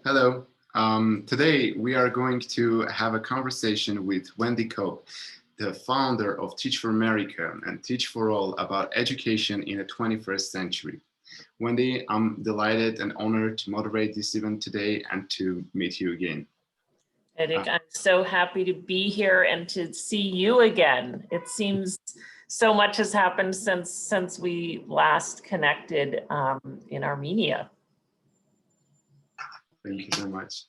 Hello. Today we are going to have a conversation with Wendy Kopp, the founder of Teach for America and Teach for All about education in the 21st century. Wendy, I'm delighted and honored to moderate this event today and to meet you again. Edik, I'm so happy to be here and to see you again. It seems so much has happened since we last connected in Armenia. Thank you very much.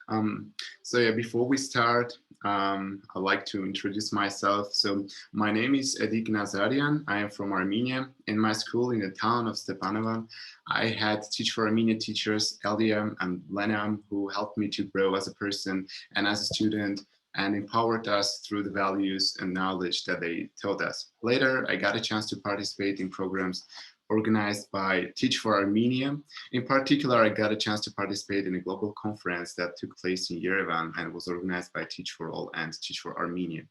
Before we start, I'd like to introduce myself. So my name is Edik Nazaryan. I am from Armenia. In my school in the town of Stepanova, I had Teach for Armenia teachers, Elia and Lena, who helped me to grow as a person and as a student and empowered us through the values and knowledge that they taught us. Later, I got a chance to participate in programs organized by Teach for Armenia. In particular, I got a chance to participate in a global conference that took place in Yerevan and was organized by Teach for All and Teach for Armenia.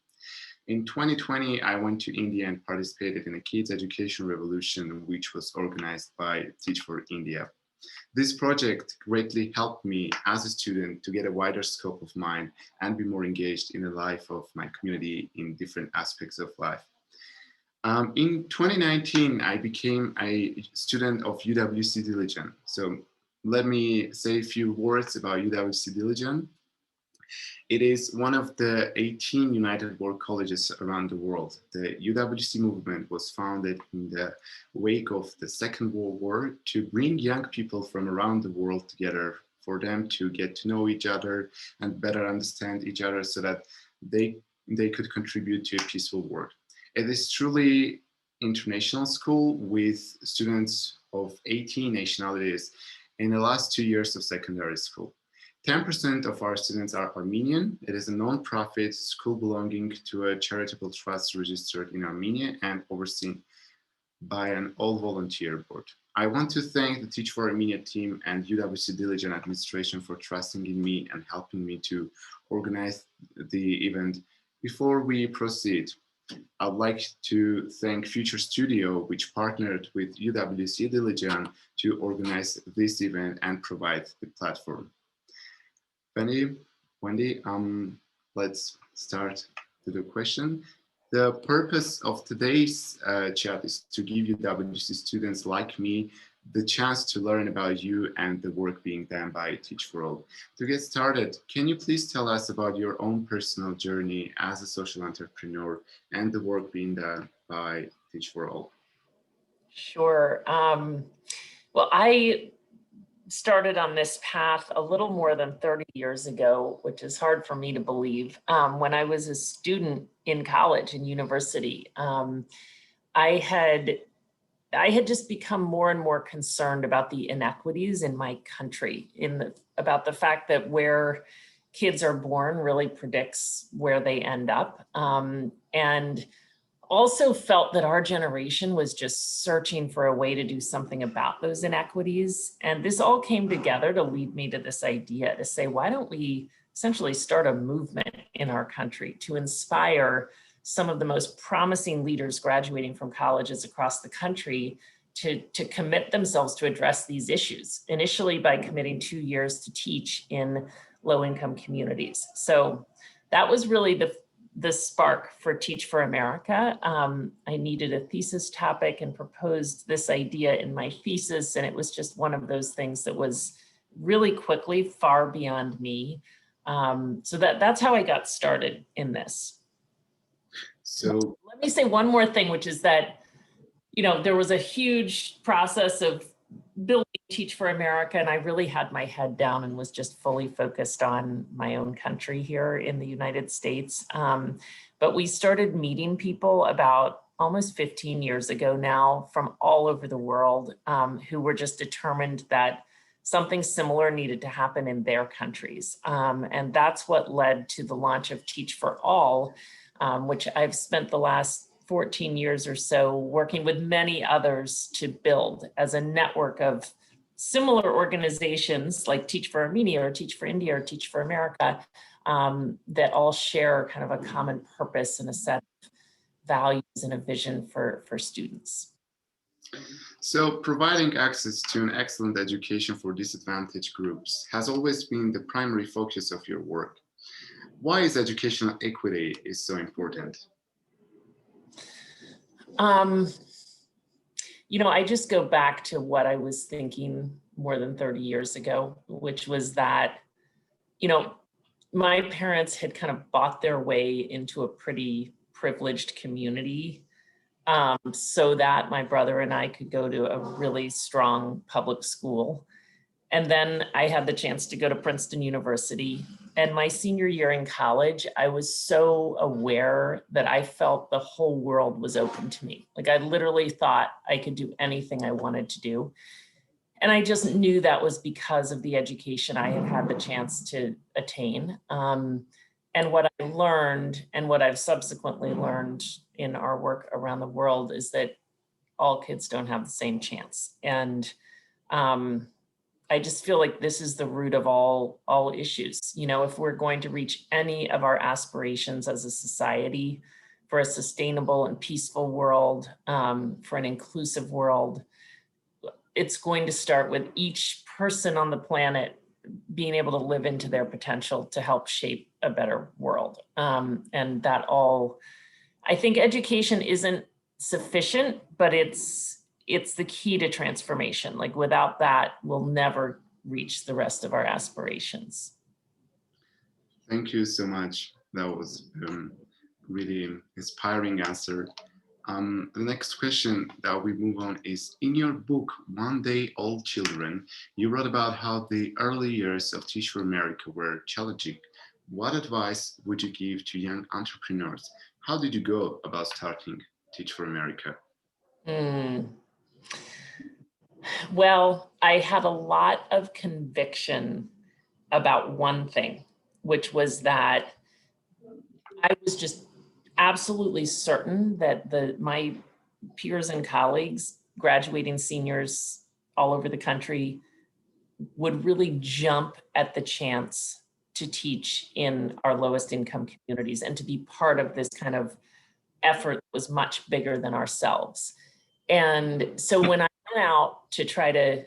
In 2020, I went to India and participated in a kids education revolution, which was organized by Teach for India. This project greatly helped me as a student to get a wider scope of mind and be more engaged in the life of my community in different aspects of life. In 2019, I became a student of UWC Dilijan. So let me say a few words about UWC Dilijan. It is one of the 18 United World Colleges around the world. The UWC movement was founded in the wake of the Second World War to bring young people from around the world together for them to get to know each other and better understand each other so that they could contribute to a peaceful world. It is truly international school with students of 18 nationalities in the last 2 years of secondary school. 10% of our students are Armenian. It is a non-profit school belonging to a charitable trust registered in Armenia and overseen by an all-volunteer board. I want to thank the Teach for Armenia team and UWC Dilijan administration for trusting in me and helping me to organize the event. Before we proceed, I'd like to thank Future Studio, which partnered with UWC Dilijan to organize this event and provide the platform. Wendy, let's start with the question. The purpose of today's chat is to give UWC students like me the chance to learn about you and the work being done by Teach for All. To get started, can you please tell us about your own personal journey as a social entrepreneur and the work being done by Teach for All? Sure. Well, I started on this path a little more than 30 years ago, which is hard for me to believe. When I was a student in college and university, I had just become more and more concerned about the inequities in my country, about the fact that where kids are born really predicts where they end up. And also felt that our generation was just searching for a way to do something about those inequities. And this all came together to lead me to this idea to say, why don't we essentially start a movement in our country to inspire some of the most promising leaders graduating from colleges across the country to commit themselves to address these issues, initially by committing 2 years to teach in low-income communities. So that was really the spark for Teach for America. I needed a thesis topic and proposed this idea in my thesis, and it was just one of those things that was really quickly far beyond me. So that's how I got started in this. So let me say one more thing, which is that, there was a huge process of building Teach for America, and I really had my head down and was just fully focused on my own country here in the United States. But we started meeting people about almost 15 years ago now from all over the world who were just determined that something similar needed to happen in their countries. And that's what led to the launch of Teach for All, which I've spent the last 14 years or so working with many others to build as a network of similar organizations like Teach for Armenia or Teach for India or Teach for America that all share kind of a common purpose and a set of values and a vision for students. So providing access to an excellent education for disadvantaged groups has always been the primary focus of your work. Why is educational equity is so important? Um, I just go back to what I was thinking more than 30 years ago, which was that, you know, my parents had kind of bought their way into a pretty privileged community, so that my brother and I could go to a really strong public school. And then I had the chance to go to Princeton University. And my senior year in college, I was so aware that I felt the whole world was open to me. Like I literally thought I could do anything I wanted to do. And I just knew that was because of the education I had had the chance to attain. And what I learned and what I've subsequently learned in our work around the world is that all kids don't have the same chance. And um, I just feel like this is the root of all issues. If we're going to reach any of our aspirations as a society for a sustainable and peaceful world, for an inclusive world, it's going to start with each person on the planet being able to live into their potential to help shape a better world. And that all, I think education isn't sufficient, but it's the key to transformation. Like without that, we'll never reach the rest of our aspirations. Thank you so much. That was really inspiring answer. The next question that we move on is, in your book, One Day Old Children, you wrote about how the early years of Teach for America were challenging. What advice would you give to young entrepreneurs? How did you go about starting Teach for America? Well, I had a lot of conviction about one thing, which was that I was just absolutely certain that my peers and colleagues, graduating seniors all over the country, would really jump at the chance to teach in our lowest income communities and to be part of this kind of effort that was much bigger than ourselves. And so when I went out to try to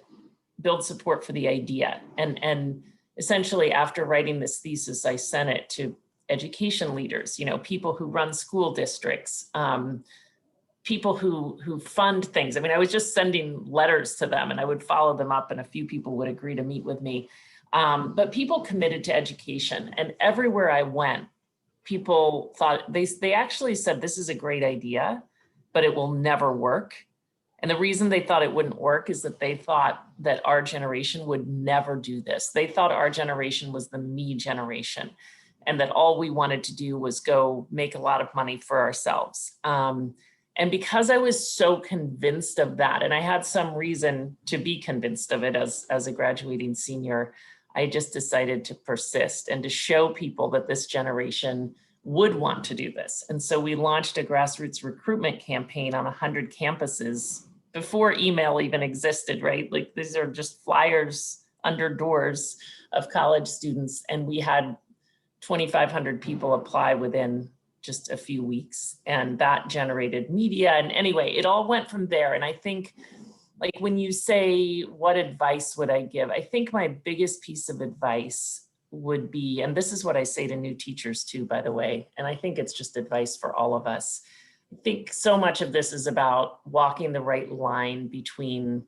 build support for the idea, and essentially after writing this thesis, I sent it to education leaders, people who run school districts, people who fund things. I mean, I was just sending letters to them and I would follow them up and a few people would agree to meet with me. But people committed to education, and everywhere I went, people thought, they actually said, this is a great idea, but it will never work. And the reason they thought it wouldn't work is that they thought that our generation would never do this. They thought our generation was the me generation, and that all we wanted to do was go make a lot of money for ourselves. And because I was so convinced of that, and I had some reason to be convinced of it as a graduating senior, I just decided to persist and to show people that this generation would want to do this. And so we launched a grassroots recruitment campaign on 100 campuses before email even existed, right? Like these are just flyers under doors of college students. And we had 2,500 people apply within just a few weeks. And that generated media. And anyway, it all went from there. And I think, like, when you say, what advice would I give? I think my biggest piece of advice would be, and this is what I say to new teachers too, by the way, and I think it's just advice for all of us. I think so much of this is about walking the right line between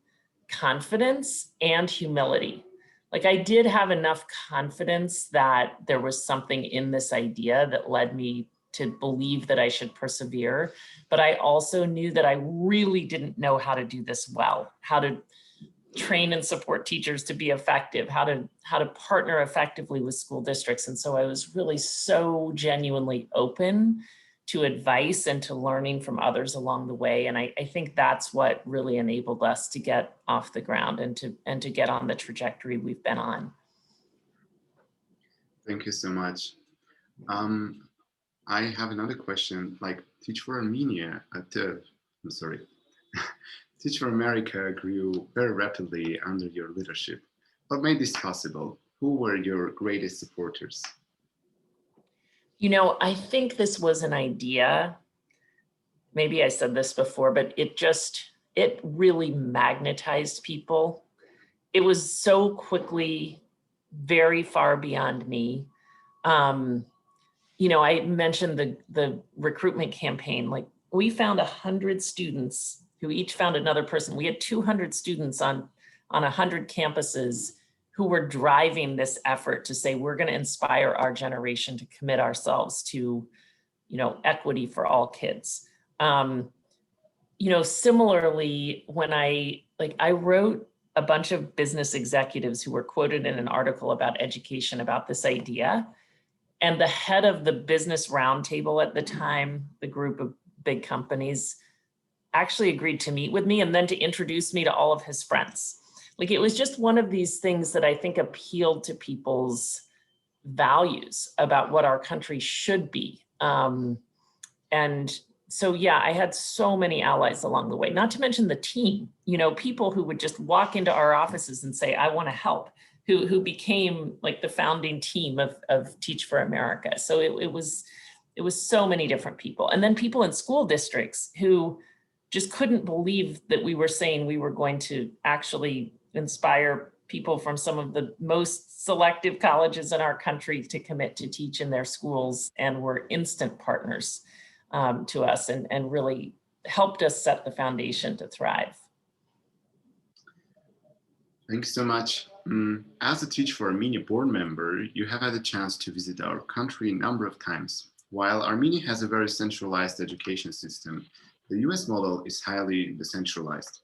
confidence and humility. Like, I did have enough confidence that there was something in this idea that led me to believe that I should persevere. But I also knew that I really didn't know how to do this well, how to train and support teachers to be effective, how to partner effectively with school districts. And so I was really so genuinely open to advice and to learning from others along the way. And I think that's what really enabled us to get off the ground and to get on the trajectory we've been on. Thank you so much. I have another question. Like, Teach for Armenia, I'm sorry, Teach for America grew very rapidly under your leadership. What made this possible? Who were your greatest supporters? I think this was an idea. Maybe I said this before, but it it really magnetized people. It was so quickly very far beyond me. I mentioned the recruitment campaign. Like, we found 100 students who each found another person. We had 200 students on 100 campuses who were driving this effort to say, we're going to inspire our generation to commit ourselves to, equity for all kids. Similarly, when I wrote a bunch of business executives who were quoted in an article about education about this idea. And the head of the business roundtable at the time, the group of big companies, actually agreed to meet with me and then to introduce me to all of his friends. Like, it was just one of these things that I think appealed to people's values about what our country should be. And so, yeah, I had so many allies along the way, not to mention the team, people who would just walk into our offices and say, I want to help, who became like the founding team of Teach for America. So it was so many different people. And then people in school districts who just couldn't believe that we were saying we were going to actually inspire people from some of the most selective colleges in our country to commit to teach in their schools, and were instant partners to us and really helped us set the foundation to thrive. Thanks so much. As a Teach for Armenia board member, you have had a chance to visit our country a number of times. While Armenia has a very centralized education system, the US model is highly decentralized.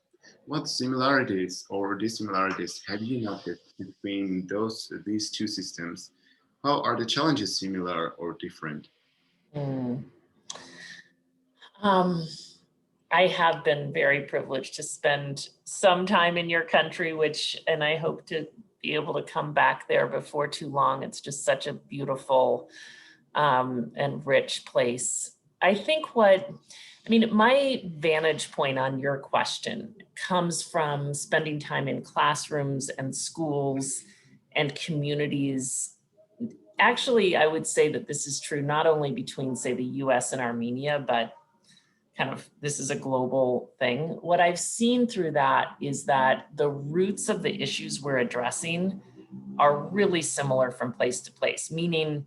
What similarities or dissimilarities have you noticed between these two systems? How are the challenges similar or different? I have been very privileged to spend some time in your country, and I hope to be able to come back there before too long. It's just such a beautiful and rich place. I think my vantage point on your question comes from spending time in classrooms and schools and communities. Actually, I would say that this is true not only between, say, the US and Armenia, but this is a global thing. What I've seen through that is that the roots of the issues we're addressing are really similar from place to place, meaning,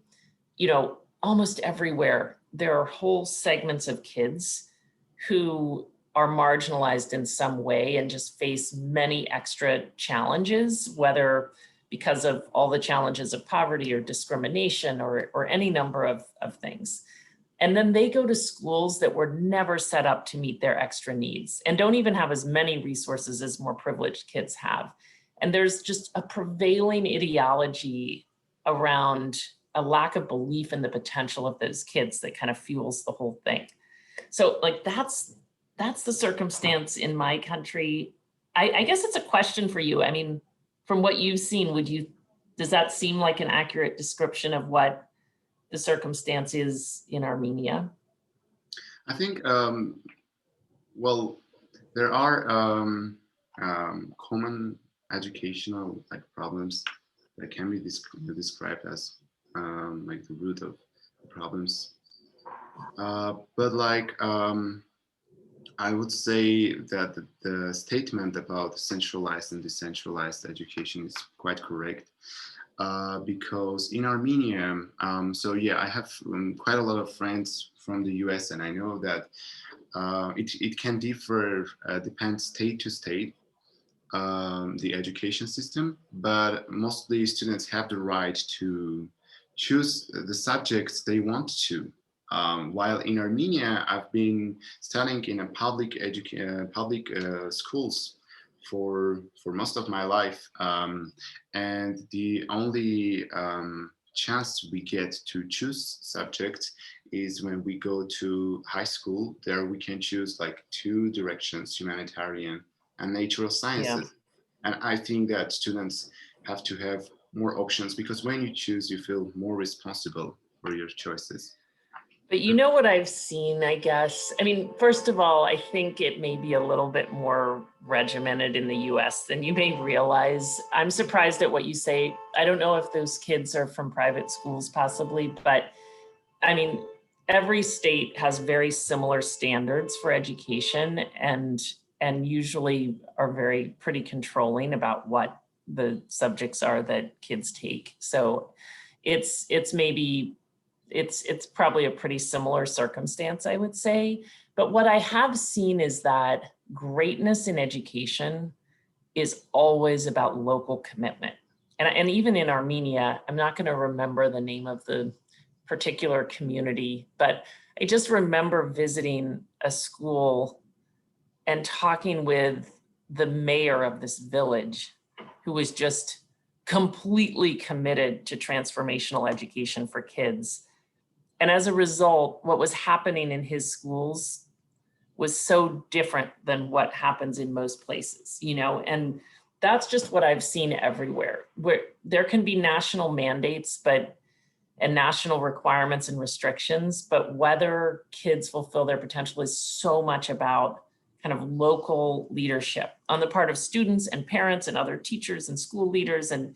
almost everywhere there are whole segments of kids who are marginalized in some way and just face many extra challenges, whether because of all the challenges of poverty or discrimination or any number of things. And then they go to schools that were never set up to meet their extra needs and don't even have as many resources as more privileged kids have. And there's just a prevailing ideology around a lack of belief in the potential of those kids that kind of fuels the whole thing. So that's the circumstance in my country. I guess it's a question for you. I mean, from what you've seen, does that seem like an accurate description of what the circumstance is in Armenia? I think, there are common educational problems that can be described as the root of problems. I would say that the statement about centralized and decentralized education is quite correct. Because in Armenia, I have quite a lot of friends from the US, and I know that it can differ, depends state to state, the education system, but mostly students have the right to choose the subjects they want to. While in Armenia, I've been studying in a public schools for most of my life, and the only chance we get to choose subjects is when we go to high school. There we can choose two directions: humanitarian and natural sciences. And I think that students have to have more options, because when you choose, you feel more responsible for your choices. But what I've seen, I guess, first of all, I think it may be a little bit more regimented in the US than you may realize. I'm surprised at what you say. I don't know if those kids are from private schools possibly, but every state has very similar standards for education. And and usually are pretty controlling about what the subjects are that kids take. So it's probably a pretty similar circumstance, I would say. But what I have seen is that greatness in education is always about local commitment. And even in Armenia, I'm not going to remember the name of the particular community, but I just remember visiting a school and talking with the mayor of this village, who was just completely committed to transformational education for kids. And as a result, what was happening in his schools was so different than what happens in most places, and that's just what I've seen everywhere, where there can be national mandates, and national requirements and restrictions, but whether kids fulfill their potential is so much about kind of local leadership on the part of students and parents and other teachers and school leaders and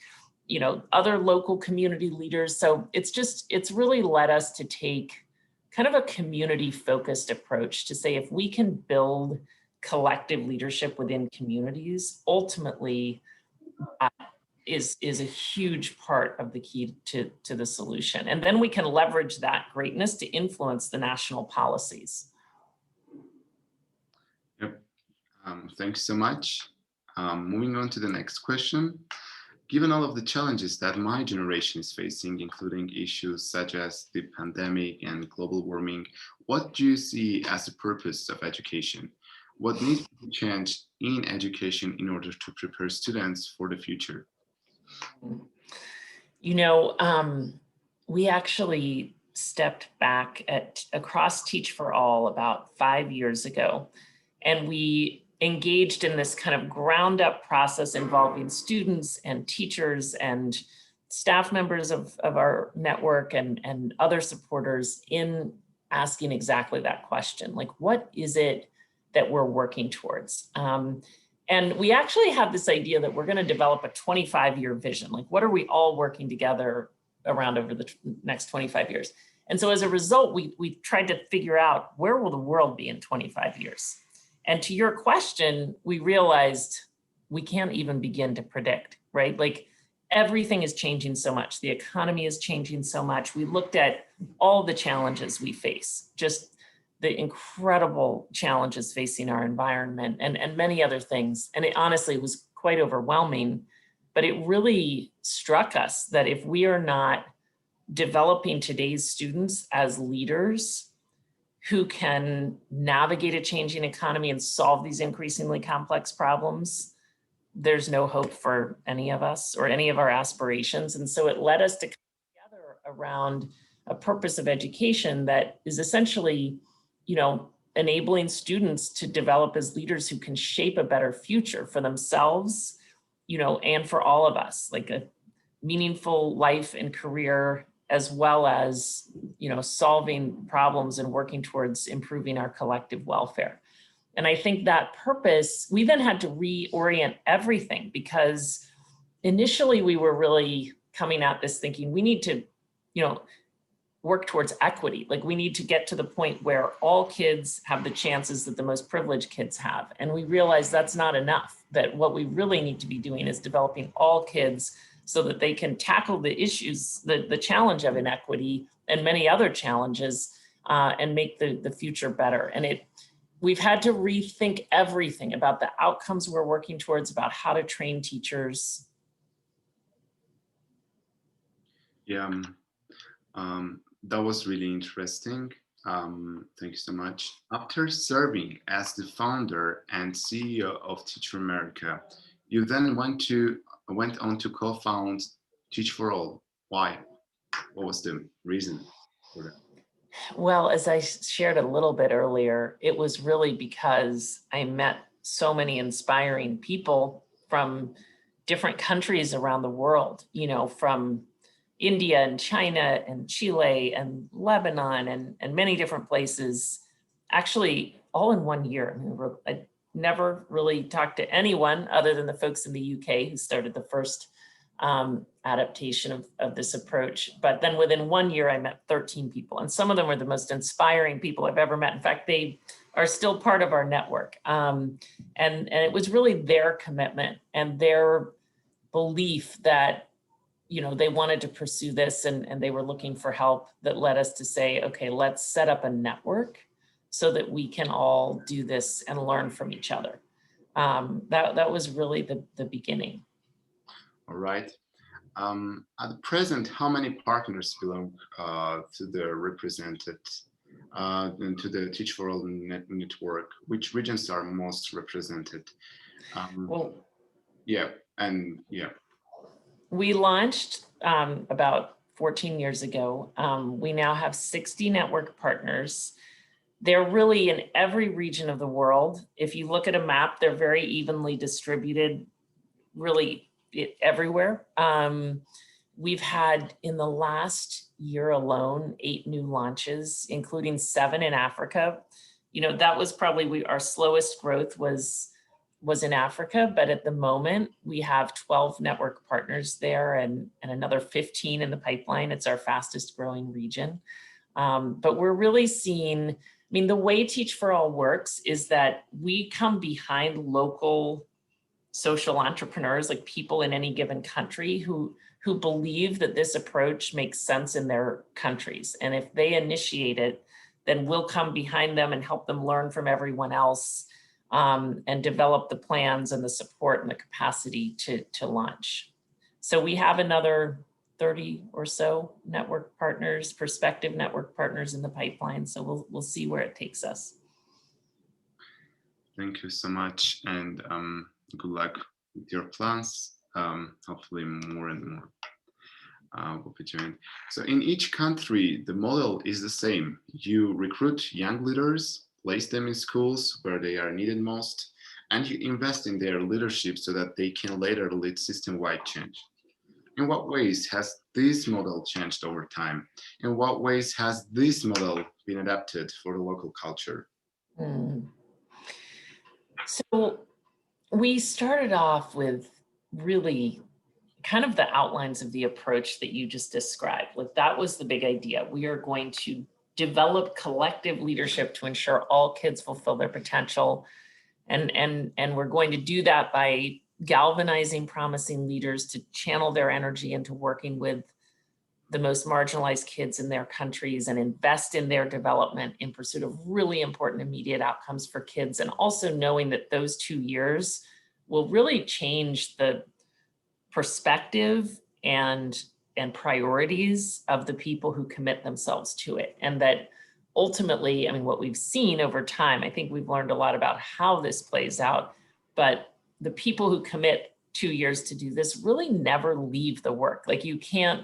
other local community leaders. So it's really led us to take kind of a community focused approach to say, if we can build collective leadership within communities, ultimately that is a huge part of the key to the solution. And then we can leverage that greatness to influence the national policies. Yep. Thanks so much. Moving on to the next question. Given all of the challenges that my generation is facing, including issues such as the pandemic and global warming, what do you see as the purpose of education? What needs to change in education in order to prepare students for the future? We actually stepped back across Teach for All about 5 years ago, and we engaged in this kind of ground up process involving students and teachers and staff members of our network and other supporters in asking exactly that question. Like, what is it that we're working towards? And we actually have this idea that we're going to develop a 25-year vision. Like, what are we all working together around over the next 25 years? And so as a result, we tried to figure out, where will the world be in 25 years? And to your question, we realized we can't even begin to predict, right? Like, everything is changing so much. The economy is changing so much. We looked at all the challenges we face, just the incredible challenges facing our environment and many other things. And it honestly was quite overwhelming, but it really struck us that if we are not developing today's students as leaders who can navigate a changing economy and solve these increasingly complex problems, there's no hope for any of us or any of our aspirations. And so it led us to come together around a purpose of education that is essentially, enabling students to develop as leaders who can shape a better future for themselves, and for all of us, like a meaningful life and career, as well as, solving problems and working towards improving our collective welfare. And I think that purpose, we then had to reorient everything, because initially we were really coming at this thinking we need to, work towards equity. Like, we need to get to the point where all kids have the chances that the most privileged kids have. And we realized that's not enough, that what we really need to be doing is developing all kids so that they can tackle the issues, the challenge of inequity and many other challenges, and make the future better. And we've had to rethink everything about the outcomes we're working towards, about how to train teachers. Yeah, that was really interesting. Thank you so much. After serving as the founder and CEO of Teach for America, you then went on to co-found Teach for All. Why? What was the reason for that? Well, as I shared a little bit earlier, it was really because I met so many inspiring people from different countries around the world, from India and China and Chile and Lebanon and many different places, actually all in 1 year. I never really talked to anyone other than the folks in the UK who started the first adaptation of this approach. But then within 1 year, I met 13 people, and some of them were the most inspiring people I've ever met. In fact, they are still part of our network. And it was really their commitment and their belief that, you know, they wanted to pursue this and they were looking for help that led us to say, okay, let's set up a network so that we can all do this and learn from each other. That was really the beginning. All right. At the present, how many partners belong to the represented to the Teach for All network? Which regions are most represented? Well, yeah, and yeah. We launched about 14 years ago. We now have 60 network partners. They're really in every region of the world. If you look at a map, they're very evenly distributed, really everywhere. We've had in the last year alone 8 new launches, including 7 in Africa. You know, that was probably our slowest growth was in Africa, but at the moment we have 12 network partners there and another 15 in the pipeline. It's our fastest growing region. But we're really seeing, I mean, the way Teach for All works is that we come behind local social entrepreneurs, like people in any given country who believe that this approach makes sense in their countries. And if they initiate it, then we'll come behind them and help them learn from everyone else and develop the plans and the support and the capacity to launch. So we have another 30 or so network partners, prospective network partners in the pipeline. So we'll see where it takes us. Thank you so much, and good luck with your plans. Hopefully more and more will be joined. So in each country, the model is the same. You recruit young leaders, place them in schools where they are needed most, and you invest in their leadership so that they can later lead system-wide change. In what ways has this model changed over time? In what ways has this model been adapted for the local culture? So we started off with really kind of the outlines of the approach that you just described. Like that was the big idea. We are going to develop collective leadership to ensure all kids fulfill their potential. And we're going to do that by galvanizing promising leaders to channel their energy into working with the most marginalized kids in their countries and invest in their development in pursuit of really important immediate outcomes for kids. And also knowing that those 2 years will really change the perspective and priorities of the people who commit themselves to it. And that ultimately, I mean, what we've seen over time, I think we've learned a lot about how this plays out, but the people who commit 2 years to do this really never leave the work. Like you can't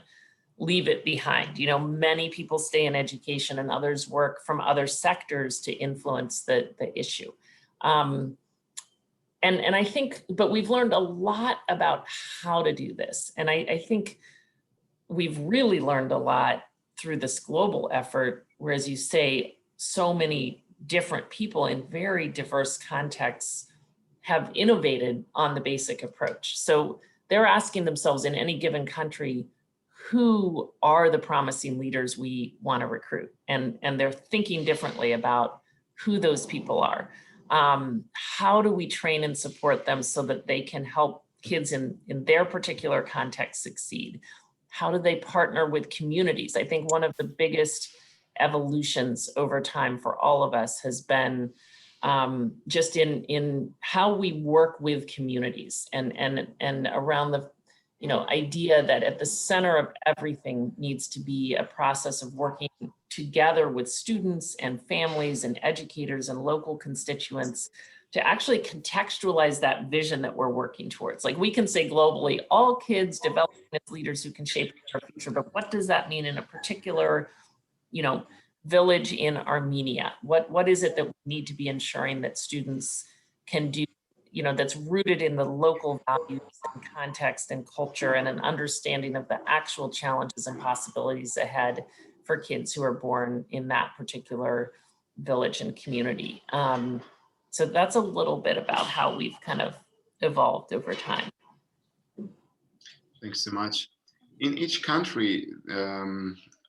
leave it behind. You know, many people stay in education and others work from other sectors to influence the issue. And I think, but we've learned a lot about how to do this. And I think we've really learned a lot through this global effort, where, as you say, so many different people in very diverse contexts have innovated on the basic approach. So they're asking themselves in any given country, who are the promising leaders we want to recruit? And they're thinking differently about who those people are. How do we train and support them so that they can help kids in their particular context succeed? How do they partner with communities? I think one of the biggest evolutions over time for all of us has been just in how we work with communities and around the idea that at the center of everything needs to be a process of working together with students and families and educators and local constituents to actually contextualize that vision that we're working towards. Like we can say globally, all kids developing as leaders who can shape our future, but what does that mean in a particular, village in Armenia? What is it that we need to be ensuring that students can do, that's rooted in the local values and context and culture and an understanding of the actual challenges and possibilities ahead for kids who are born in that particular village and community. So that's a little bit about how we've kind of evolved over time. Thanks so much. In each country,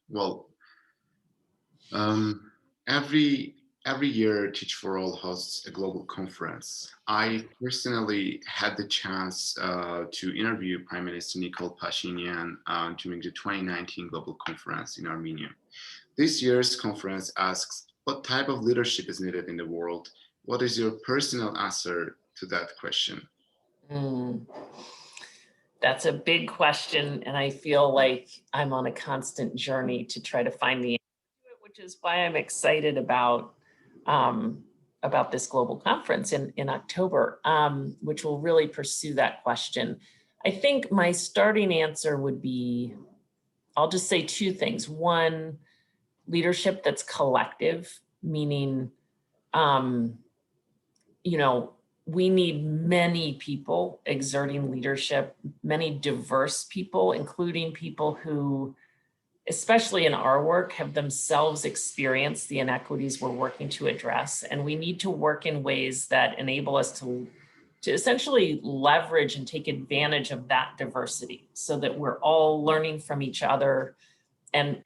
well, um, every every year Teach for All hosts a global conference. I personally had the chance to interview Prime Minister Nikol Pashinyan during the 2019 global conference in Armenia. This year's conference asks, what type of leadership is needed in the world? What is your personal answer to that question? Mm, that's a big question, and I feel like I'm on a constant journey to try to find the answer to it, which is why I'm excited about this global conference in October, which will really pursue that question. I think my starting answer would be, I'll just say two things. One, leadership that's collective, meaning, you know, we need many people exerting leadership, many diverse people, including people who, especially in our work, have themselves experienced the inequities we're working to address. And we need to work in ways that enable us to essentially leverage and take advantage of that diversity so that we're all learning from each other and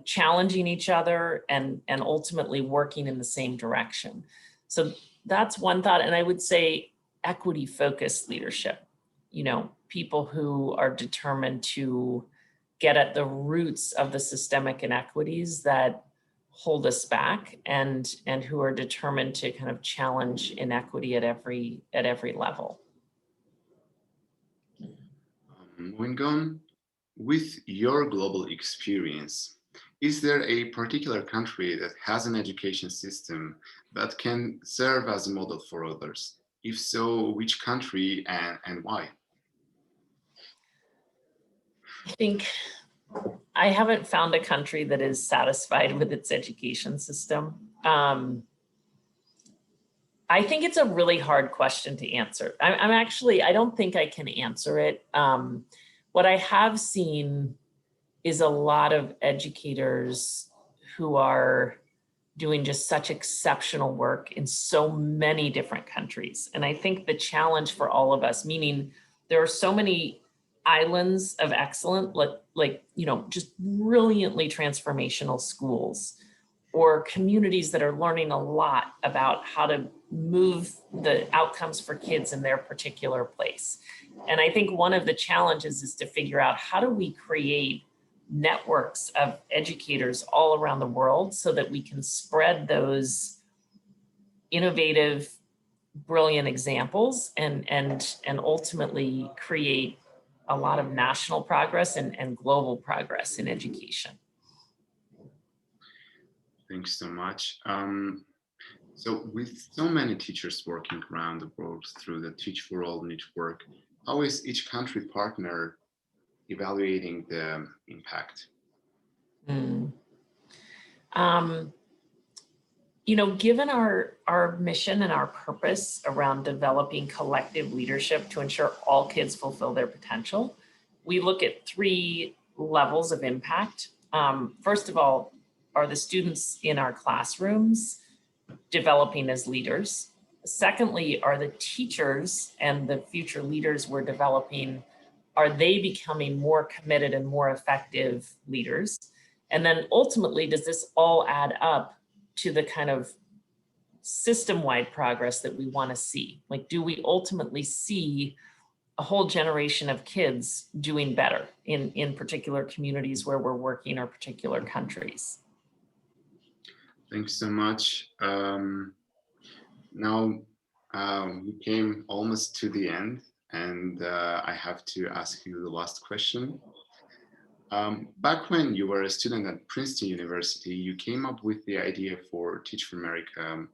challenging each other and ultimately working in the same direction. So that's one thought. And I would say equity focused leadership, you know, people who are determined to get at the roots of the systemic inequities that hold us back and who are determined to kind of challenge inequity at every level. Moving on, with your global experience, is there a particular country that has an education system that can serve as a model for others? If so, which country and why? I think I haven't found a country that is satisfied with its education system. I think it's a really hard question to answer. I'm actually, I don't think I can answer it. What I have seen is a lot of educators who are doing just such exceptional work in so many different countries. And I think the challenge for all of us, meaning there are so many islands of excellence, like you know, just brilliantly transformational schools or communities that are learning a lot about how to move the outcomes for kids in their particular place. And I think one of the challenges is to figure out, how do we create networks of educators all around the world so that we can spread those innovative, brilliant examples and ultimately create a lot of national progress and global progress in education. Thanks so much. So with so many teachers working around the world through the Teach for All network, how is each country partner evaluating the impact? Mm. You know, given our mission and our purpose around developing collective leadership to ensure all kids fulfill their potential, we look at three levels of impact. First of all, are the students in our classrooms developing as leaders? Secondly, are the teachers and the future leaders we're developing, are they becoming more committed and more effective leaders? And then ultimately, does this all add up to the kind of system-wide progress that we want to see? Like, do we ultimately see a whole generation of kids doing better in particular communities where we're working or particular countries? Thanks so much. Now we came almost to the end, and I have to ask you the last question. Back when you were a student at Princeton University, you came up with the idea for Teach for America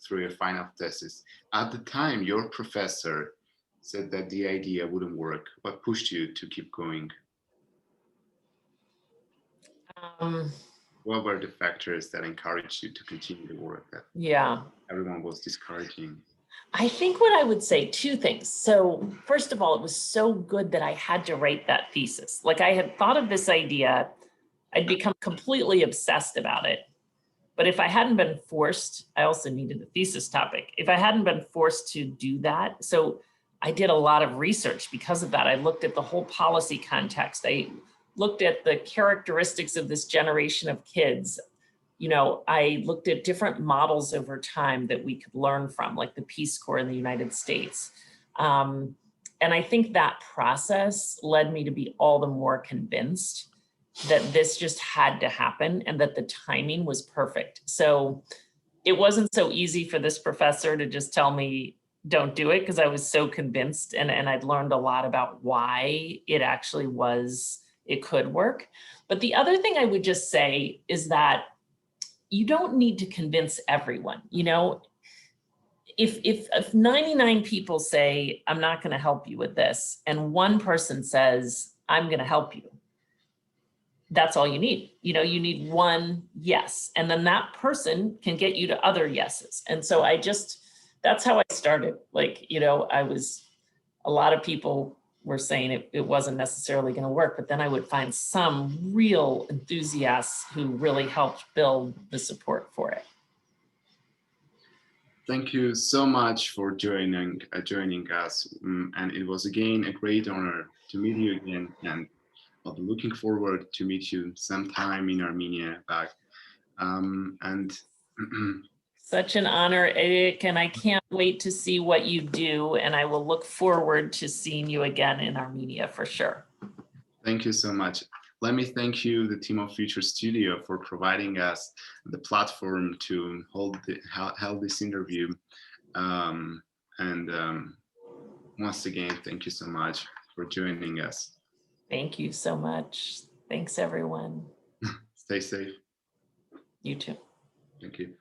through your final thesis. At the time, your professor said that the idea wouldn't work. What pushed you to keep going? Um, What were the factors that encouraged you to continue the work that yeah, everyone was discouraging? I think what I would say, two things. So first of all, it was so good that I had to write that thesis. Like, I had thought of this idea, I'd become completely obsessed about it. But if I hadn't been forced, I also needed a thesis topic. If I hadn't been forced to do that, so I did a lot of research because of that. I looked at the whole policy context. I looked at the characteristics of this generation of kids. I looked at different models over time that we could learn from, like the Peace Corps in the United States. And I think that process led me to be all the more convinced that this just had to happen and that the timing was perfect. So it wasn't so easy for this professor to just tell me, don't do it, because I was so convinced, and I'd learned a lot about why it actually it could work. But the other thing I would just say is that you don't need to convince everyone. If 99 people say, I'm not going to help you with this, and one person says, I'm going to help you, that's all you need. You need one yes, and then that person can get you to other yeses. And so that's how I started. A lot of people were saying it wasn't necessarily going to work, but then I would find some real enthusiasts who really helped build the support for it. Thank you so much for joining us. And it was again a great honor to meet you again. And I'll be looking forward to meet you sometime in Armenia back. And such an honor, Edik, and I can't wait to see what you do. And I will look forward to seeing you again in Armenia for sure. Thank you so much. Let me thank you, the team of Future Studio, for providing us the platform to hold this interview. Once again, thank you so much for joining us. Thank you so much. Thanks, everyone. Stay safe. You too. Thank you.